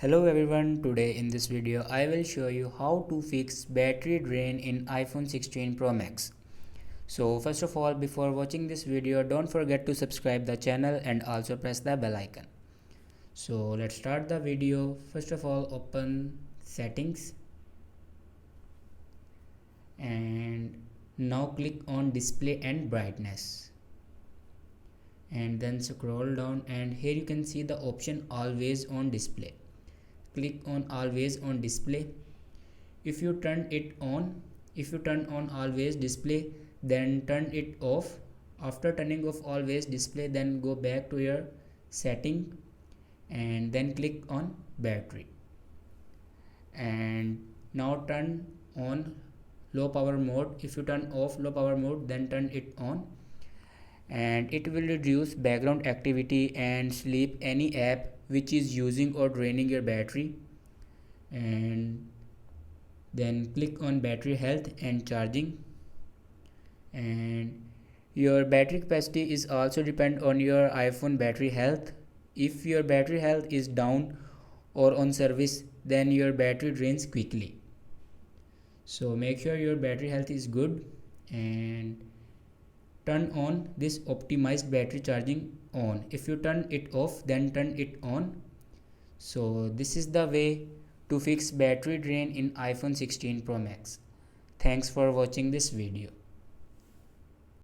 Hello everyone, today in this video I will show you how to fix battery drain in iPhone 16 Pro Max. So first of all, before watching this video, don't forget to subscribe the channel and also press the bell icon. So let's start the video. First of all, open settings and now click on display and brightness. And then scroll down and here you can see the option always on display. Click on always on display. If you turn on always display, then turn it off. After turning off always display, then go back to your setting and then click on battery, and now turn on low power mode. If you turn off low power mode, then turn it on, and it will reduce background activity and sleep any app which is using or draining your battery. And then click on battery health and charging, and your battery capacity is also depend on your iPhone battery health. If your battery health is down or on service, then your battery drains quickly. So make sure your battery health is good and turn on this optimized battery charging on. If you turn it off, then turn it on. So this is the way to fix battery drain in iPhone 16 Pro Max. Thanks for watching this video.